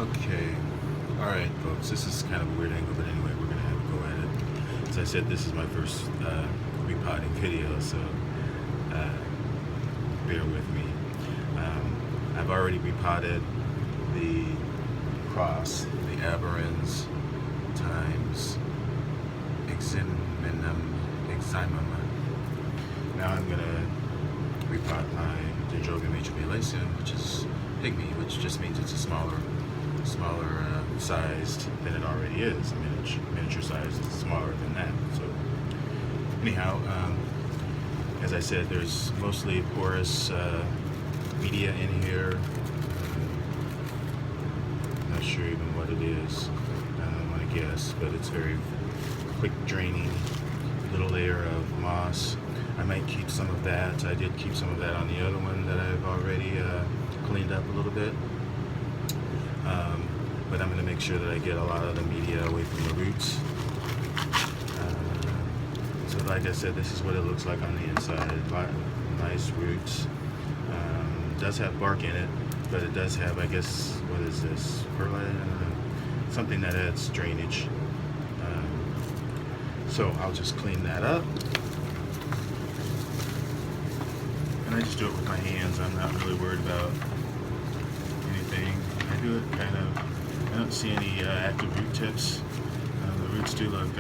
Okay, alright folks, this is kind of a weird angle, but anyway, we're going to have a go at it. As I said, this is my first repotting video, so bear with me. I've already repotted the cross, the aberrans times exymum. Now I'm going to repot my Dendrobium which is pygmy, which just means it's a smaller sized than it already is. Miniature size is smaller than that. So anyhow, as I said, there's mostly porous media in here. Not sure even what it is, I guess, but it's very quick draining. Little layer of moss. I might keep some of that. I did keep some of that on the other one that I've already cleaned up a little bit. But I'm going to make sure that I get a lot of the media away from the roots. So like I said, this is what it looks like on the inside. Nice roots. It does have bark in it, but it does have, I guess, what is this? Perlite? I don't know. Something that adds drainage. So I'll just clean that up. And I just do it with my hands. I'm not really worried about anything. I do it kind of, I don't see any active root tips. The roots do look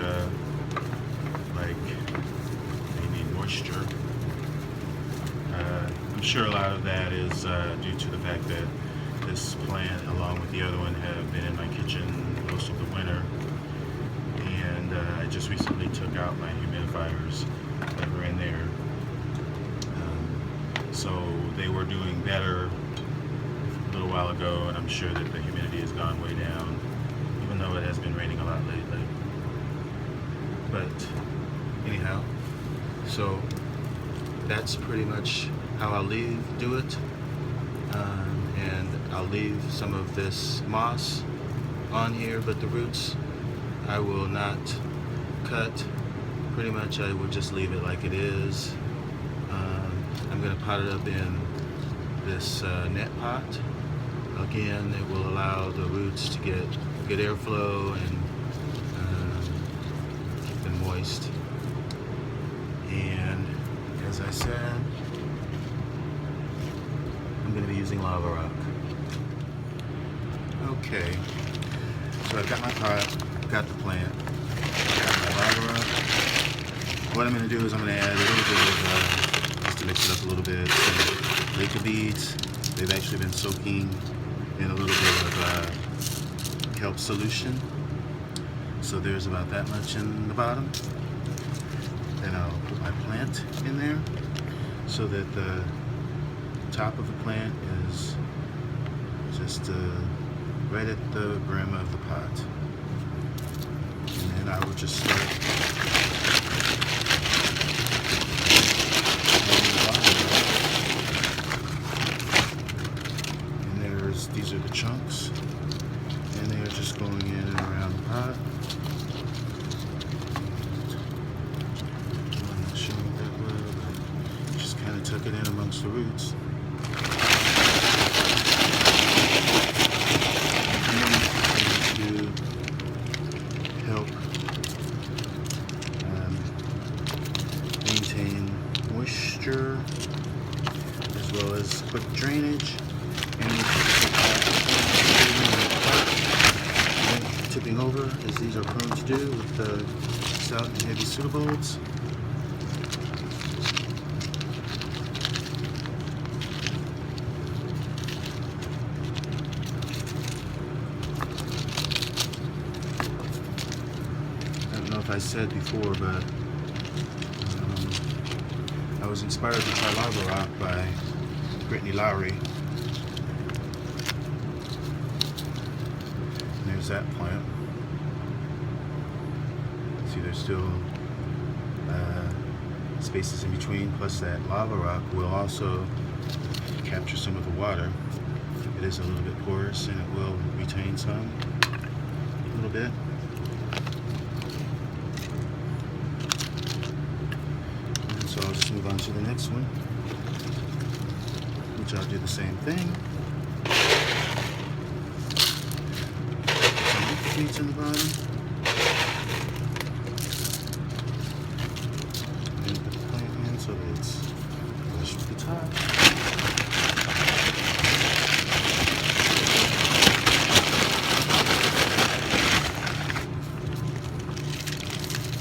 like they need moisture. I'm sure a lot of that is due to the fact that this plant, along with the other one, have been in my kitchen most of the winter. And I just recently took out my humidifiers that were in there. So they were doing better a little while ago, and I'm sure that the humidity has gone way down, even though it has been raining a lot lately. But anyhow, so that's pretty much how I'll do it. And I'll leave some of this moss on here, but the roots I will not cut. Pretty much I will just leave it like it is. I'm going to pot it up in this net pot. Again, it will allow the roots to get good airflow and keep them moist. And as I said, I'm going to be using lava rock. Okay, so I've got my pot, I've got the plant, I've got my lava rock. What I'm going to do is I'm going to add a little bit of to mix it up a little bit. Some Laker beads. They've actually been soaking in a little bit of kelp solution. So there's about that much in the bottom. Then I'll put my plant in there so that the top of the plant is just right at the brim of the pot. And then I will just start these are the chunks, and they are just going in and around the pot. I'm not sure what that was, but just kind of tuck it in amongst the roots. To help maintain moisture as well as quick drainage. Tipping over, as these are prone to do with the stout and heavy pseudobulbs. I don't know if I said before, but I was inspired to try lava rock by Latouria. There's that plant. See, there's still spaces in between, plus that lava rock will also capture some of the water. It is a little bit porous and it will retain some, a little bit. And so I'll just move on to the next one, which I'll do the same thing. meets in the bottom. And put the plant in so that it's flush with the top.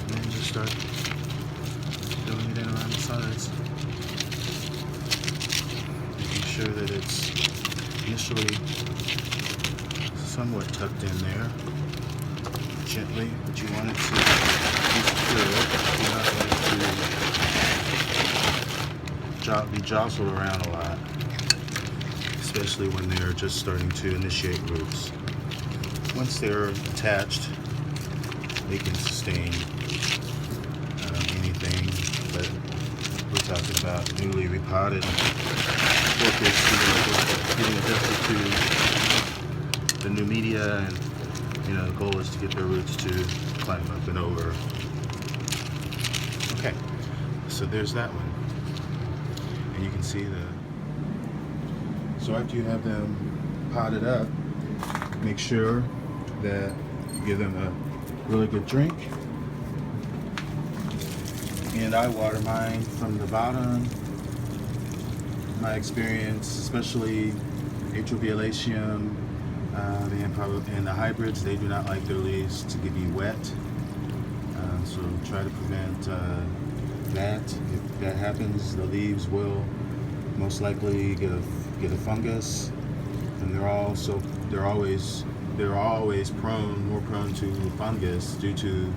And then just start filling it in around the sides. Making sure that it's initially somewhat tucked in there, gently, but you want it to be secure. You not want it to be jostled around a lot, especially when they're just starting to initiate roots. Once they're attached, they can sustain anything, but we're talking about newly repotted orchids getting adjusted to the new media, and the goal is to get their roots to climb up and over. Okay, so there's that one, and you can see so after you have them potted up, make sure that you give them a really good drink. And I water mine from the bottom. My experience, especially Atroviolaceum, and the hybrids, they do not like their leaves to be wet. So try to prevent that. If that happens, the leaves will most likely get a fungus, and they're always more prone to fungus due to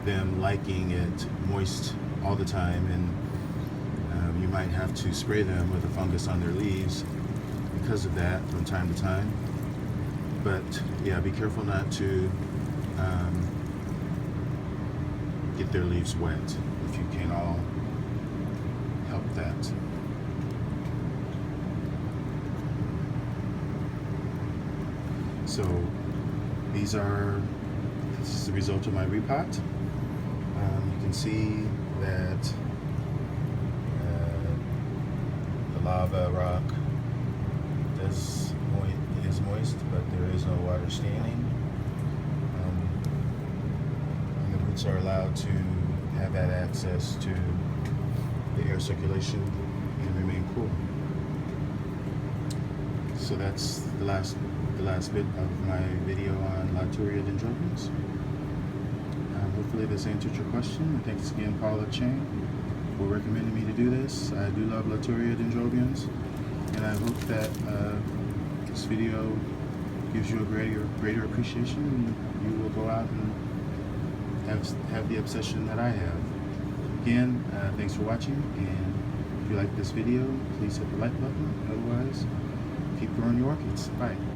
them liking it moist all the time, and you might have to spray them with a fungus on their leaves because of that from time to time. But yeah, be careful not to get their leaves wet if you can all help that. So this is the result of my repot. You can see that the lava rock is moist, but there is no water standing. And the roots are allowed to have that access to the air circulation and remain cool. So that's the last bit of my video on Latouria dendrobiums. Hopefully this answered your question. And thanks again, Paula Chang, for recommending me to do this. I do love Latouria dendrobiums, and I hope that this video gives you a greater appreciation, and you will go out and have the obsession that I have. Again, thanks for watching, and if you like this video, please hit the like button. Otherwise, keep growing your orchids. Bye.